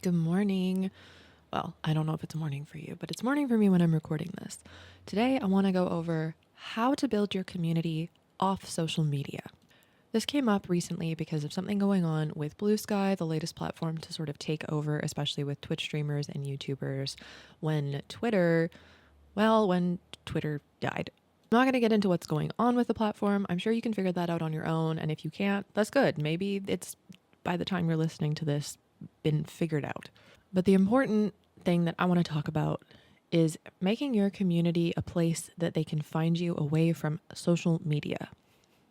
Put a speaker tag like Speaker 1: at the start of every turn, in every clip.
Speaker 1: Good morning. Well, I don't know if it's morning for you, but it's morning for me when I'm recording this. Today, I want to go over how to build your community off social media. This came up recently because of something going on with Blue Sky, the latest platform to sort of take over, especially with Twitch streamers and YouTubers, when Twitter died. I'm not going to get into what's going on with the platform. I'm sure you can figure that out on your own. And if you can't, that's good. Maybe it's, by the time you're listening to this, been figured out. But the important thing that I want to talk about is making your community a place that they can find you away from social media.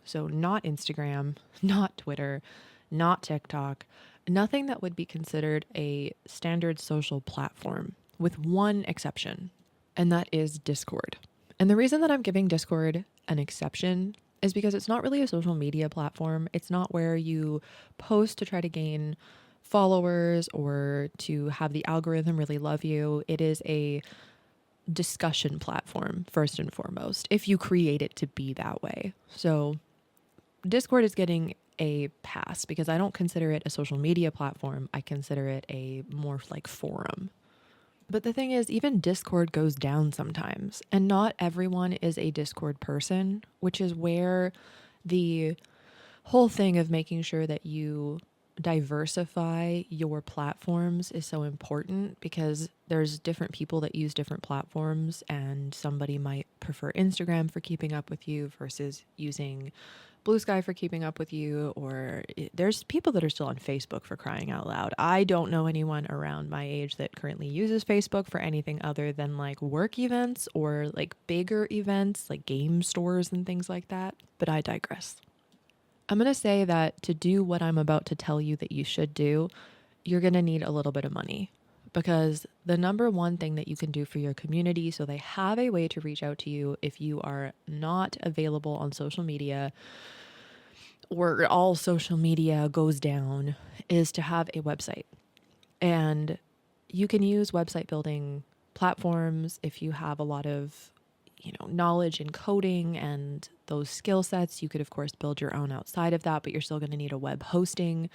Speaker 1: So not Instagram, not Twitter, not TikTok, nothing that would be considered a standard social platform, with one exception, and that is Discord. And the reason that I'm giving Discord an exception is because it's not really a social media platform. It's not where you post to try to gain followers or to have the algorithm really love you. It is a discussion platform, first and foremost, if you create it to be that way. So Discord is getting a pass because I don't consider it a social media platform. I consider it a more like forum. But the thing is, even Discord goes down sometimes, and not everyone is a Discord person, which is where the whole thing of making sure that you diversify your platforms is so important, because there's different people that use different platforms, and somebody might prefer Instagram for keeping up with you versus using Blue Sky for keeping up with you, or there's people that are still on Facebook, for crying out loud. I don't know anyone around my age that currently uses Facebook for anything other than like work events or like bigger events like game stores and things like that. But I digress. I'm going to say that to do what I'm about to tell you that you should do, you're going to need a little bit of money, because the number one thing that you can do for your community so they have a way to reach out to you if you are not available on social media or all social media goes down is to have a website. And you can use website building platforms if you have a lot of knowledge in coding and those skill sets. You could, of course, build your own outside of that, but you're still going to need a web hosting.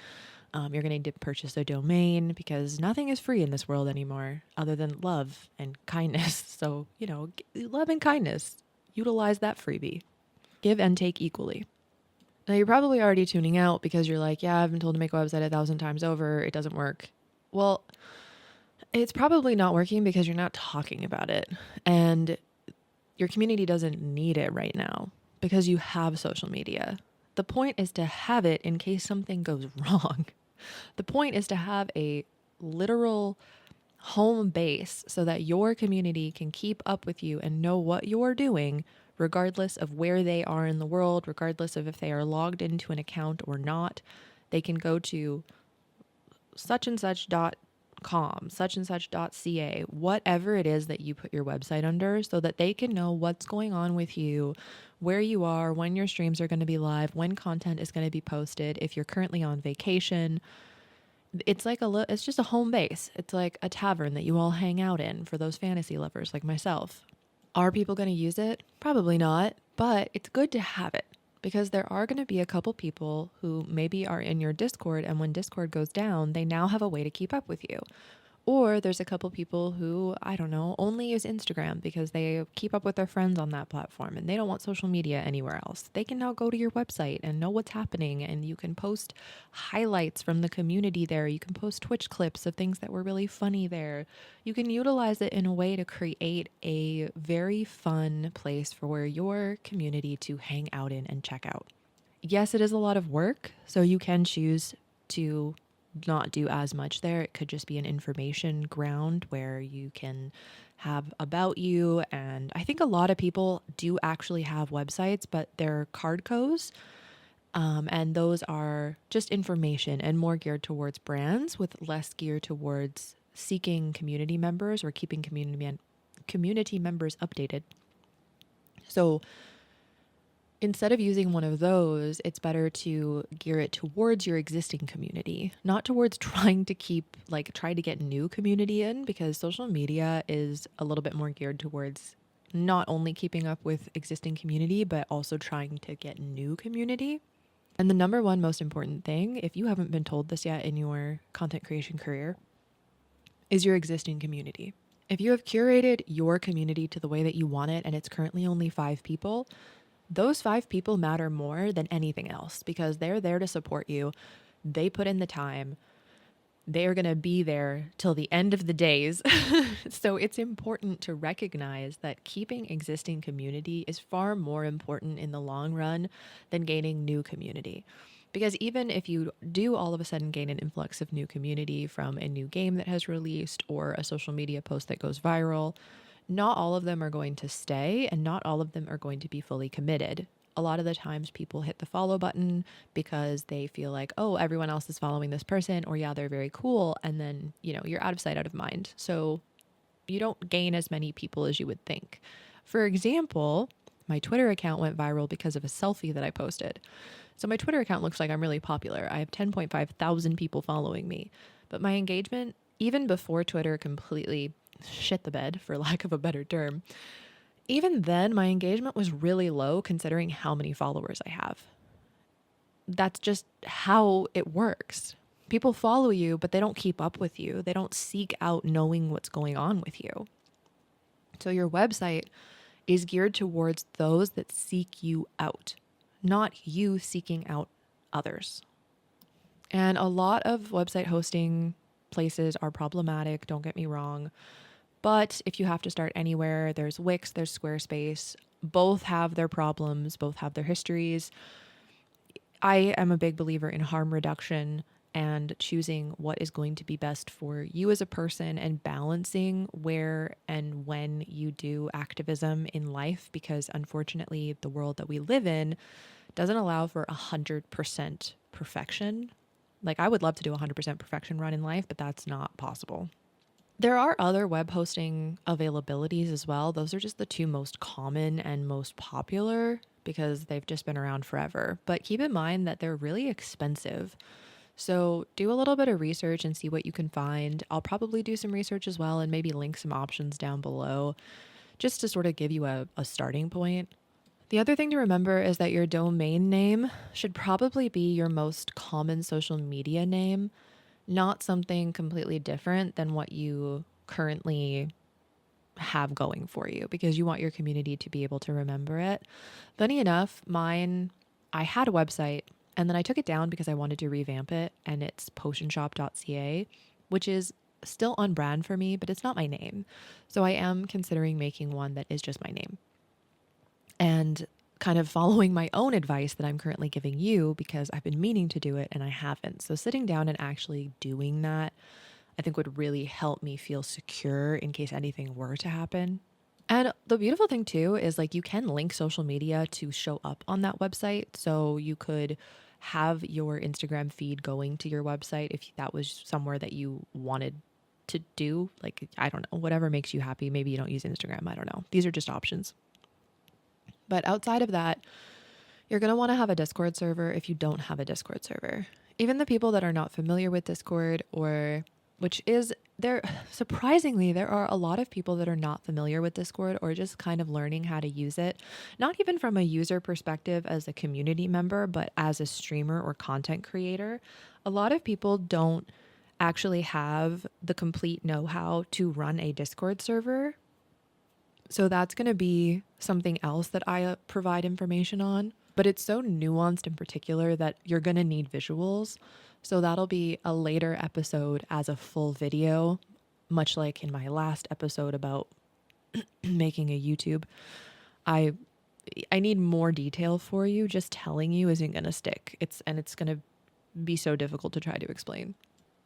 Speaker 1: You're going to need to purchase a domain, because nothing is free in this world anymore other than love and kindness. So, love and kindness, utilize that freebie. Give and take equally. Now, you're probably already tuning out because you're like, yeah, I've been told to make a website 1,000 times over. It doesn't work. Well, it's probably not working because you're not talking about it. And your community doesn't need it right now because you have social media. The point is to have it in case something goes wrong. The point is to have a literal home base so that your community can keep up with you and know what you're doing, regardless of where they are in the world, regardless of if they are logged into an account or not. They can go to such and such.com, such and such.ca, whatever it is that you put your website under, so that they can know what's going on with you, where you are, when your streams are going to be live, when content is going to be posted, if you're currently on vacation. It's like it's just a home base. It's like a tavern that you all hang out in for those fantasy lovers like myself. Are people going to use it? Probably not, but it's good to have it, because there are going to be a couple people who maybe are in your Discord, and when Discord goes down, they now have a way to keep up with you. Or there's a couple people who, I don't know, only use Instagram because they keep up with their friends on that platform and they don't want social media anywhere else. They can now go to your website and know what's happening, and you can post highlights from the community there. You can post Twitch clips of things that were really funny there. You can utilize it in a way to create a very fun place for where your community to hang out in and check out. Yes, it is a lot of work, so you can choose to not do as much there. It could just be an information ground where you can have about you. And I think a lot of people do actually have websites, but they're cardcos. And those are just information and more geared towards brands, with less gear towards seeking community members or keeping community members updated. So instead of using one of those, it's better to gear it towards your existing community, not towards try to get new community in, because social media is a little bit more geared towards not only keeping up with existing community, but also trying to get new community. And the number one most important thing, if you haven't been told this yet in your content creation career, is your existing community. If you have curated your community to the way that you want it and it's currently only 5 people, those 5 people matter more than anything else because they're there to support you. They put in the time. They are going to be there till the end of the days. So it's important to recognize that keeping existing community is far more important in the long run than gaining new community. Because even if you do all of a sudden gain an influx of new community from a new game that has released or a social media post that goes viral, not all of them are going to stay and not all of them are going to be fully committed. A lot of the times people hit the follow button because they feel like, oh, everyone else is following this person, or yeah, they're very cool. And then, you're out of sight, out of mind. So you don't gain as many people as you would think. For example, my Twitter account went viral because of a selfie that I posted. So my Twitter account looks like I'm really popular. I have 10.5 thousand people following me. But my engagement, even before Twitter completely shit the bed, for lack of a better term, even then, my engagement was really low considering how many followers I have. That's just how it works. People follow you, but they don't keep up with you. They don't seek out knowing what's going on with you. So your website is geared towards those that seek you out, not you seeking out others. And a lot of website hosting places are problematic, don't get me wrong. But if you have to start anywhere, there's Wix, there's Squarespace. Both have their problems, both have their histories. I am a big believer in harm reduction and choosing what is going to be best for you as a person and balancing where and when you do activism in life, because unfortunately, the world that we live in doesn't allow for 100% perfection. Like, I would love to do 100% perfection run in life, but that's not possible. There are other web hosting availabilities as well. Those are just the two most common and most popular because they've just been around forever. But keep in mind that they're really expensive. So do a little bit of research and see what you can find. I'll probably do some research as well and maybe link some options down below just to sort of give you a starting point. The other thing to remember is that your domain name should probably be your most common social media name, not something completely different than what you currently have going for you, because you want your community to be able to remember it. Funny enough, I had a website and then I took it down because I wanted to revamp it, and it's potionshop.ca, which is still on brand for me, but it's not my name. So I am considering making one that is just my name. And kind of following my own advice that I'm currently giving you because I've been meaning to do it and I haven't. So sitting down and actually doing that, I think would really help me feel secure in case anything were to happen. And the beautiful thing too is like you can link social media to show up on that website. So you could have your Instagram feed going to your website if that was somewhere that you wanted to do. Like, I don't know, whatever makes you happy. Maybe you don't use Instagram. I don't know. These are just options. But outside of that, you're going to want to have a Discord server if you don't have a Discord server. Even the people that are not familiar with Discord, surprisingly, there are a lot of people that are not familiar with Discord or just kind of learning how to use it, not even from a user perspective as a community member, but as a streamer or content creator. A lot of people don't actually have the complete know-how to run a Discord server. So that's going to be something else that I provide information on, but it's so nuanced in particular that you're going to need visuals. So that'll be a later episode as a full video, much like in my last episode about making a YouTube. I need more detail for you. Just telling you isn't going to stick. It's going to be so difficult to try to explain.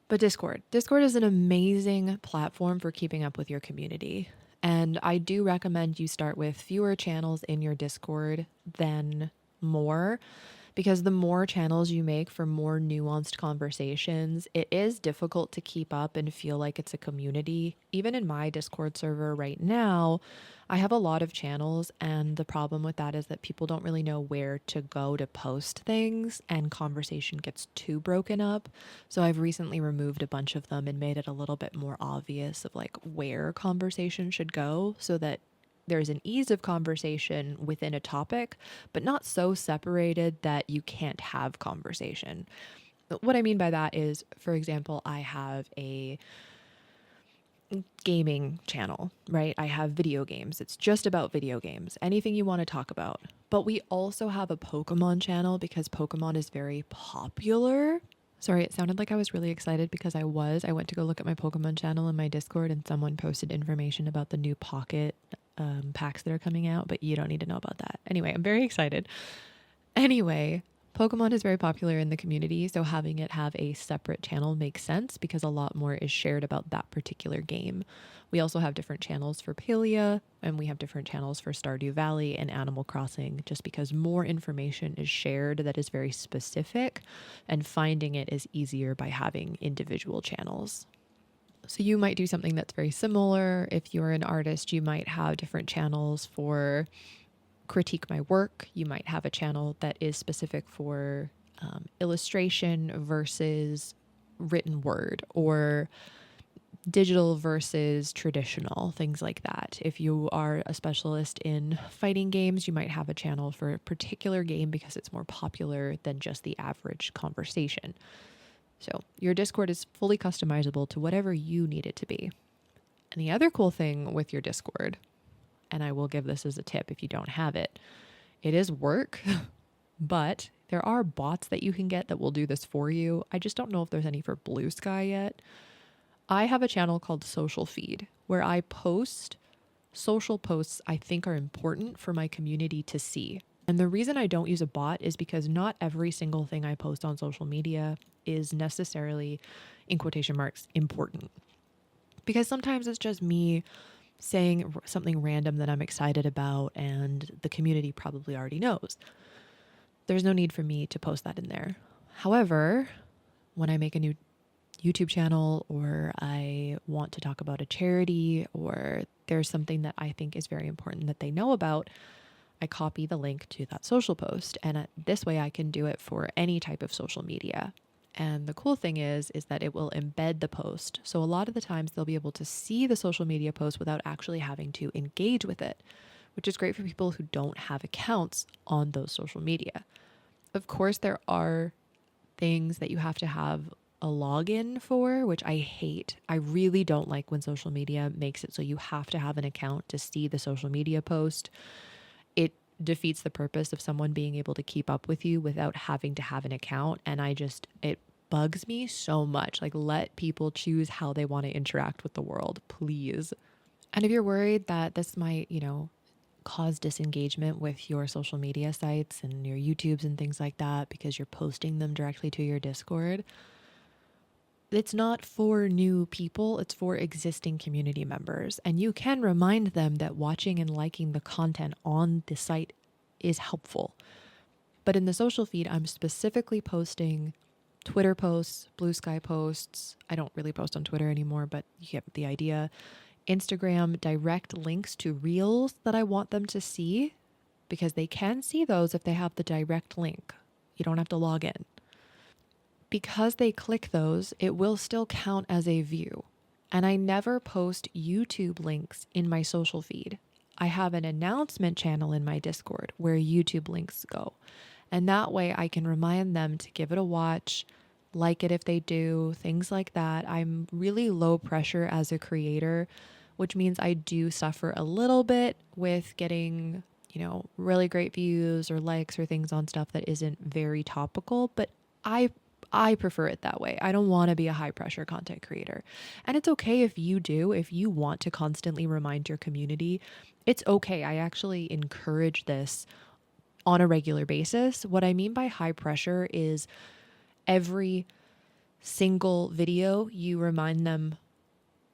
Speaker 1: But Discord is an amazing platform for keeping up with your community. And I do recommend you start with fewer channels in your Discord than more, because the more channels you make for more nuanced conversations, it is difficult to keep up and feel like it's a community. Even in my Discord server right now, I have a lot of channels, and the problem with that is that people don't really know where to go to post things, and conversation gets too broken up. So I've recently removed a bunch of them and made it a little bit more obvious of like where conversation should go, so that there's an ease of conversation within a topic, but not so separated that you can't have conversation. What I mean by that is, for example, I have a gaming channel, right? I have video games. It's just about video games, anything you want to talk about. But we also have a Pokemon channel because Pokemon is very popular. Sorry, it sounded like I was really excited because I was. I went to go look at my Pokemon channel in my Discord and someone posted information about the new pocket packs that are coming out, but you don't need to know about that. Anyway, I'm very excited. Anyway, Pokemon is very popular in the community, so having it have a separate channel makes sense because a lot more is shared about that particular game. We also have different channels for Palia, and we have different channels for Stardew Valley and Animal Crossing, just because more information is shared that is very specific, and finding it is easier by having individual channels. So you might do something that's very similar. If you're an artist, you might have different channels for critique my work. You might have a channel that is specific for illustration versus written word, or digital versus traditional, things like that. If you are a specialist in fighting games, you might have a channel for a particular game because it's more popular than just the average conversation. So your Discord is fully customizable to whatever you need it to be. And the other cool thing with your Discord, and I will give this as a tip if you don't have it, it is work, but there are bots that you can get that will do this for you. I just don't know if there's any for Blue Sky yet. I have a channel called Social Feed where I post social posts I think are important for my community to see. And the reason I don't use a bot is because not every single thing I post on social media is necessarily, in quotation marks, important. Because sometimes it's just me saying something random that I'm excited about and the community probably already knows. There's no need for me to post that in there. However, when I make a new YouTube channel, or I want to talk about a charity, or there's something that I think is very important that they know about, I copy the link to that social post. And this way I can do it for any type of social media. And the cool thing is that it will embed the post. So a lot of the times they'll be able to see the social media post without actually having to engage with it, which is great for people who don't have accounts on those social media. Of course, there are things that you have to have a login for, which I hate. I really don't like when social media makes it so you have to have an account to see the social media post. It defeats the purpose of someone being able to keep up with you without having to have an account. And it bugs me so much. Like, let people choose how they want to interact with the world, please. And if you're worried that this might, cause disengagement with your social media sites and your YouTubes and things like that because you're posting them directly to your Discord, it's not for new people, it's for existing community members. And you can remind them that watching and liking the content on the site is helpful. But in the social feed, I'm specifically posting Twitter posts, Blue Sky posts. I don't really post on Twitter anymore, but you get the idea. Instagram direct links to reels that I want them to see, because they can see those if they have the direct link. You don't have to log in. Because they click those, it will still count as a view. And I never post YouTube links in my social feed. I have an announcement channel in my Discord where YouTube links go. And that way I can remind them to give it a watch, like it if they do, things like that. I'm really low pressure as a creator, which means I do suffer a little bit with getting, really great views or likes or things on stuff that isn't very topical, but I prefer it that way. I don't want to be a high pressure content creator. And it's okay if you do, if you want to constantly remind your community, it's okay. I actually encourage this on a regular basis. What I mean by high pressure is every single video, you remind them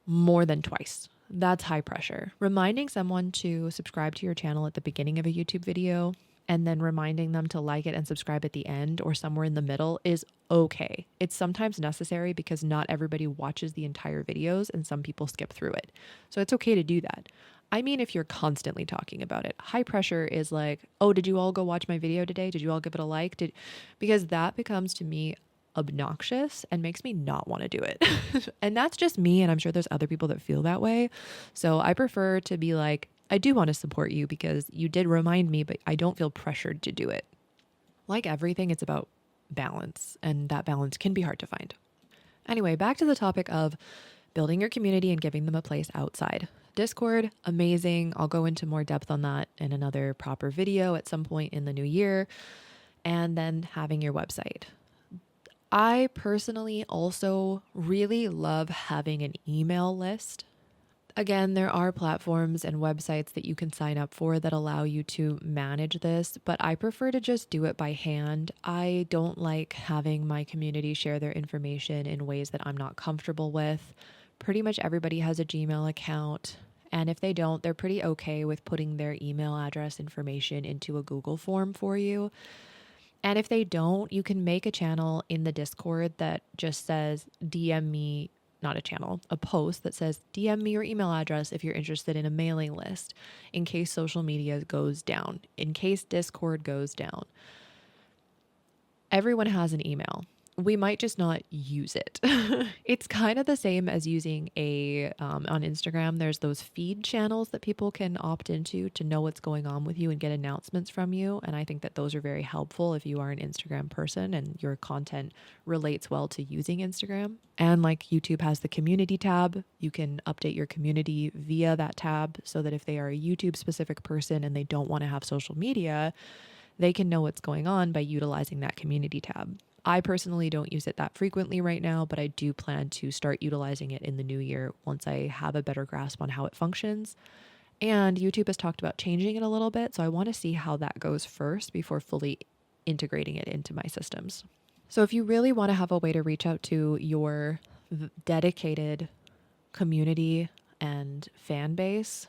Speaker 1: more than twice. That's high pressure. Reminding someone to subscribe to your channel at the beginning of a YouTube video and then reminding them to like it and subscribe at the end or somewhere in the middle is okay. It's sometimes necessary because not everybody watches the entire videos and some people skip through it. So it's okay to do that. I mean, if you're constantly talking about it. High pressure is like, oh, did you all go watch my video today? Did you all give it a like? Because that becomes to me obnoxious and makes me not want to do it. And that's just me. And I'm sure there's other people that feel that way. So I prefer to be like, I do want to support you because you did remind me, but I don't feel pressured to do it. Like everything, it's about balance, and that balance can be hard to find. Anyway, back to the topic of building your community and giving them a place outside. Discord, amazing. I'll go into more depth on that in another proper video at some point in the new year. And then having your website. I personally also really love having an email list. Again, there are platforms and websites that you can sign up for that allow you to manage this, but I prefer to just do it by hand. I don't like having my community share their information in ways that I'm not comfortable with. Pretty much everybody has a Gmail account, and if they don't, they're pretty okay with putting their email address information into a Google form for you. And if they don't, you can make a channel in the Discord that just says DM me, not a channel, a post that says DM me your email address if you're interested in a mailing list in case social media goes down, in case Discord goes down. Everyone has an email. We might just not use it. It's kind of the same as using on Instagram, there's those feed channels that people can opt into to know what's going on with you and get announcements from you. And I think that those are very helpful if you are an Instagram person and your content relates well to using Instagram. And like YouTube has the community tab, you can update your community via that tab so that if they are a YouTube specific person and they don't want to have social media, they can know what's going on by utilizing that community tab. I personally don't use it that frequently right now, but I do plan to start utilizing it in the new year once I have a better grasp on how it functions. And YouTube has talked about changing it a little bit, so I want to see how that goes first before fully integrating it into my systems. So if you really want to have a way to reach out to your dedicated community and fan base,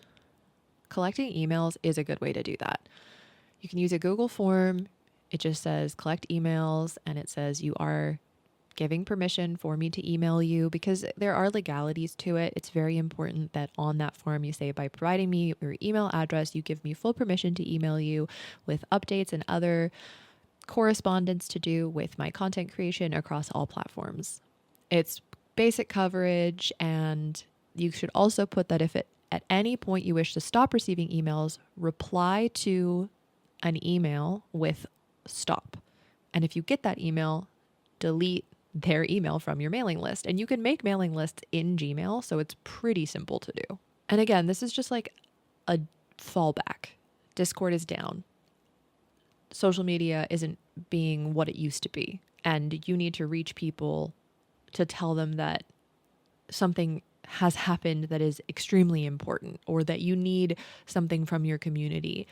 Speaker 1: collecting emails is a good way to do that. You can use a Google form. It just says collect emails, and it says you are giving permission for me to email you, because there are legalities to it. It's very important that on that form you say, by providing me your email address, you give me full permission to email you with updates and other correspondence to do with my content creation across all platforms. It's basic coverage, and you should also put that if at any point you wish to stop receiving emails, reply to an email with stop. And if you get that email, delete their email from your mailing list. And you can make mailing lists in Gmail, so it's pretty simple to do. And again, this is just like a fallback. Discord is down. Social media isn't being what it used to be. And you need to reach people to tell them that something has happened that is extremely important, or that you need something from your community.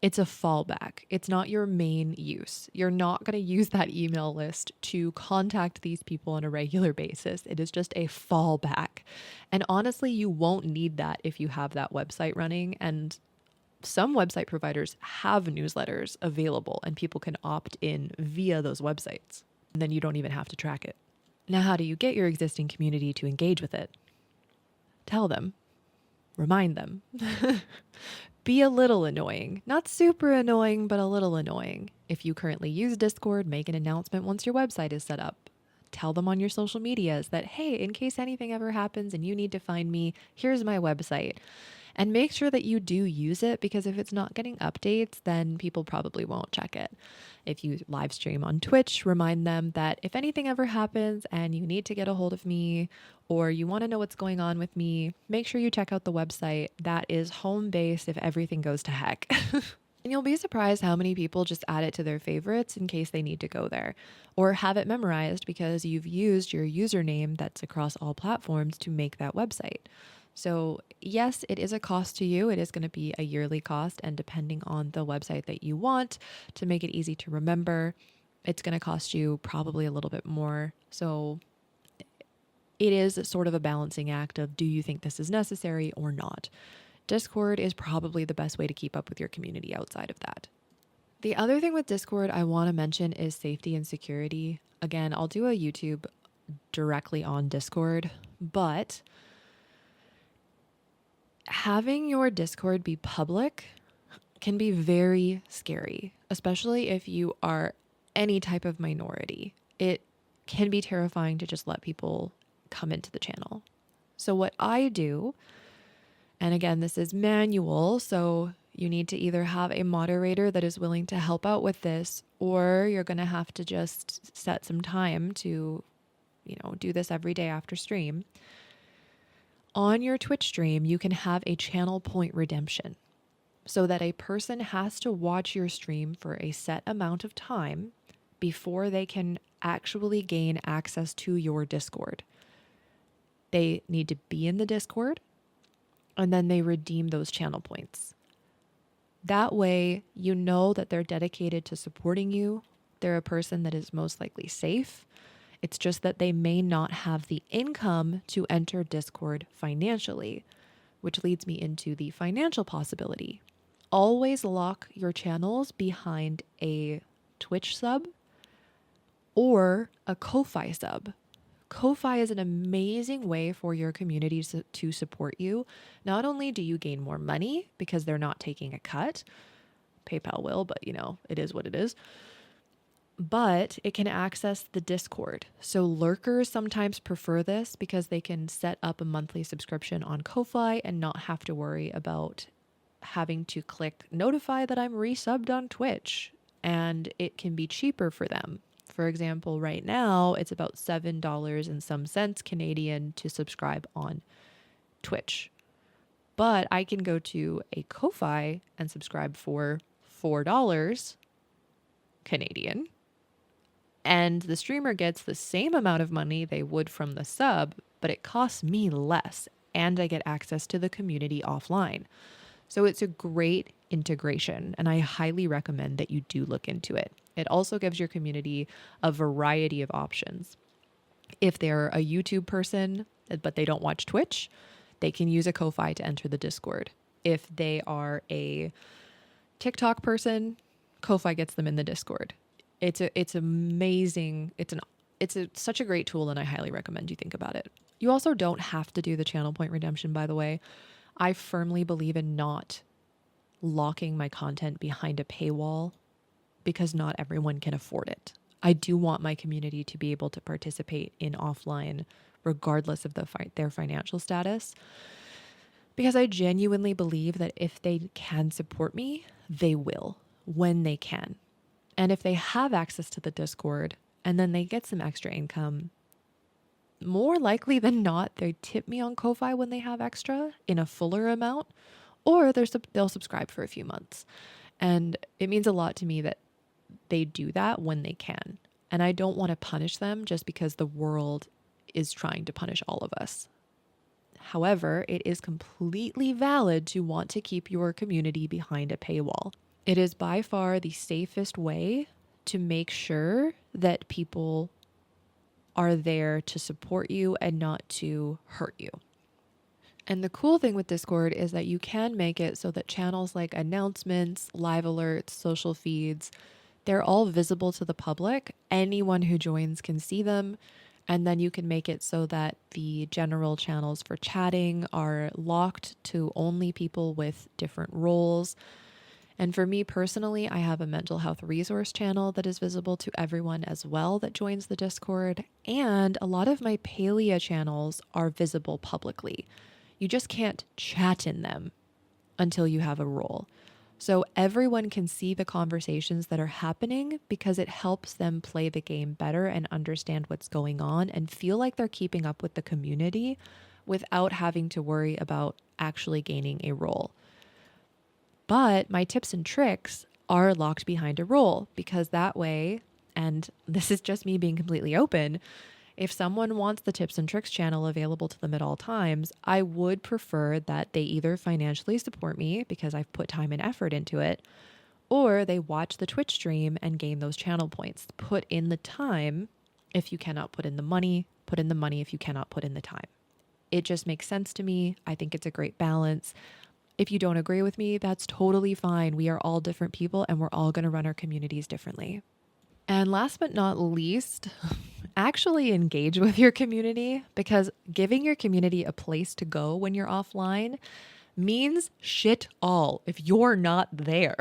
Speaker 1: It's a fallback. It's not your main use. You're not going to use that email list to contact these people on a regular basis. It is just a fallback. And honestly, you won't need that if you have that website running. And some website providers have newsletters available and people can opt in via those websites. And then you don't even have to track it. Now, how do you get your existing community to engage with it? Tell them. Remind them. Be a little annoying. Not super annoying, but a little annoying. If you currently use Discord, make an announcement once your website is set up. Tell them on your social medias that, hey, in case anything ever happens and you need to find me, here's my website. And make sure that you do use it, because if it's not getting updates, then people probably won't check it. If you live stream on Twitch, remind them that if anything ever happens and you need to get a hold of me, or you want to know what's going on with me, make sure you check out the website. That is home base if everything goes to heck. And you'll be surprised how many people just add it to their favorites in case they need to go there, or have it memorized because you've used your username that's across all platforms to make that website. So yes, it is a cost to you. It is going to be a yearly cost, and depending on the website that you want to make it easy to remember, it's going to cost you probably a little bit more. So it is sort of a balancing act of, do you think this is necessary or not? Discord is probably the best way to keep up with your community outside of that. The other thing with Discord I want to mention is safety and security. Again, I'll do a YouTube directly on Discord, but having your Discord be public can be very scary, especially if you are any type of minority. It can be terrifying to just let people come into the channel. So what I do, and again, this is manual, so you need to either have a moderator that is willing to help out with this, or you're going to have to just set some time to, do this every day after stream. On your Twitch stream, you can have a channel point redemption so that a person has to watch your stream for a set amount of time before they can actually gain access to your Discord. They need to be in the Discord, and then they redeem those channel points. That way, you know that they're dedicated to supporting you. They're a person that is most likely safe. It's just that they may not have the income to enter Discord financially, which leads me into the financial possibility. Always lock your channels behind a Twitch sub or a Ko-Fi sub. Ko-Fi is an amazing way for your community to support you. Not only do you gain more money because they're not taking a cut, PayPal will, but it is what it is. But it can access the Discord. So lurkers sometimes prefer this because they can set up a monthly subscription on Ko-Fi and not have to worry about having to click notify that I'm resubbed on Twitch. And it can be cheaper for them. For example, right now it's about $7 and some cents Canadian to subscribe on Twitch. But I can go to a Ko-Fi and subscribe for $4 Canadian. And the streamer gets the same amount of money they would from the sub, but it costs me less. And I get access to the community offline. So it's a great integration, and I highly recommend that you do look into it. It also gives your community a variety of options. If they're a YouTube person, but they don't watch Twitch, they can use a Ko-Fi to enter the Discord. If they are a TikTok person, Ko-Fi gets them in the Discord. It's amazing. It's such a great tool, and I highly recommend you think about it. You also don't have to do the channel point redemption, by the way. I firmly believe in not locking my content behind a paywall because not everyone can afford it. I do want my community to be able to participate in offline regardless of their financial status, because I genuinely believe that if they can support me, they will when they can. And if they have access to the Discord and then they get some extra income, more likely than not, they tip me on Ko-Fi when they have extra in a fuller amount, or they'll subscribe for a few months. And it means a lot to me that they do that when they can. And I don't want to punish them just because the world is trying to punish all of us. However, it is completely valid to want to keep your community behind a paywall. It is by far the safest way to make sure that people are there to support you and not to hurt you. And the cool thing with Discord is that you can make it so that channels like announcements, live alerts, social feeds, they're all visible to the public. Anyone who joins can see them. And then you can make it so that the general channels for chatting are locked to only people with different roles. And for me personally, I have a mental health resource channel that is visible to everyone as well that joins the Discord. And a lot of my Palia channels are visible publicly. You just can't chat in them until you have a role. So everyone can see the conversations that are happening because it helps them play the game better and understand what's going on and feel like they're keeping up with the community without having to worry about actually gaining a role. But my tips and tricks are locked behind a role because that way, and this is just me being completely open, if someone wants the tips and tricks channel available to them at all times, I would prefer that they either financially support me because I've put time and effort into it, or they watch the Twitch stream and gain those channel points. Put in the time if you cannot put in the money, put in the money if you cannot put in the time. It just makes sense to me. I think it's a great balance. If you don't agree with me, that's totally fine. We are all different people and we're all going to run our communities differently. And last but not least, actually engage with your community, because giving your community a place to go when you're offline means shit all if you're not there.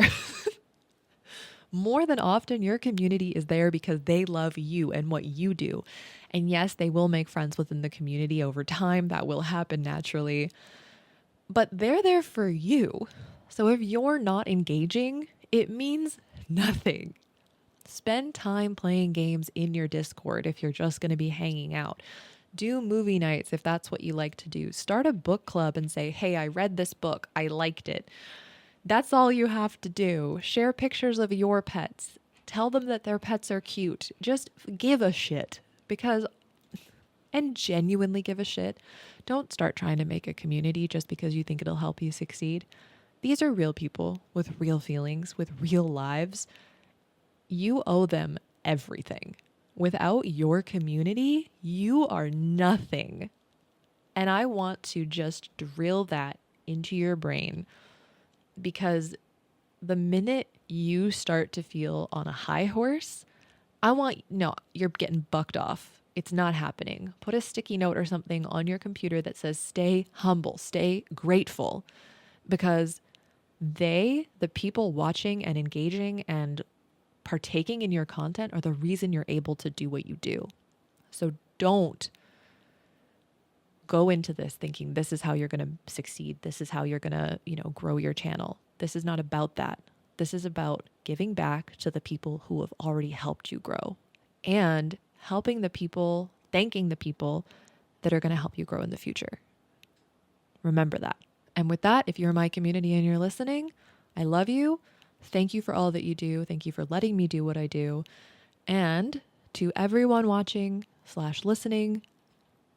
Speaker 1: More than often, your community is there because they love you and what you do. And yes, they will make friends within the community over time. That will happen naturally. But they're there for you. So if you're not engaging, it means nothing. Spend time playing games in your Discord if you're just going to be hanging out. Do movie nights if that's what you like to do. Start a book club and say, hey, I read this book. I liked it. That's all you have to do. Share pictures of your pets. Tell them that their pets are cute. Just give a shit. And genuinely give a shit. Don't start trying to make a community just because you think it'll help you succeed. These are real people with real feelings, with real lives. You owe them everything. Without your community, you are nothing. And I want to just drill that into your brain, because the minute you start to feel on a high horse, no, you're getting bucked off. It's not happening. Put a sticky note or something on your computer that says, stay humble, stay grateful, because the people watching and engaging and partaking in your content are the reason you're able to do what you do. So don't go into this thinking this is how you're going to succeed. This is how you're going to, grow your channel. This is not about that. This is about giving back to the people who have already helped you grow and helping the people, thanking the people that are going to help you grow in the future. Remember that. And with that, if you're my community and you're listening, I love you. Thank you for all that you do. Thank you for letting me do what I do. And to everyone watching / listening,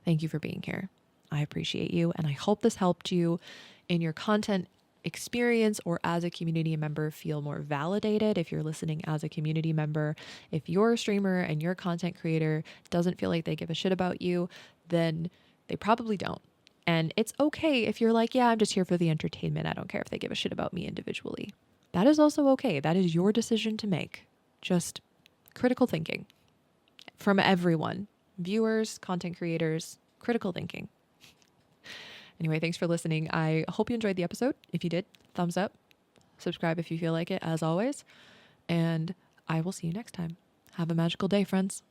Speaker 1: thank you for being here. I appreciate you. And I hope this helped you in your content experience or as a community member feel more validated. If you're listening as a community member, if you're a streamer and your content creator doesn't feel like they give a shit about you, then they probably don't. And it's okay if you're like, yeah, I'm just here for the entertainment. I don't care if they give a shit about me individually. That is also okay. That is your decision to make. Just critical thinking from everyone, viewers, content creators, critical thinking. Anyway, thanks for listening. I hope you enjoyed the episode. If you did, thumbs up, subscribe if you feel like it, as always. And I will see you next time. Have a magical day, friends.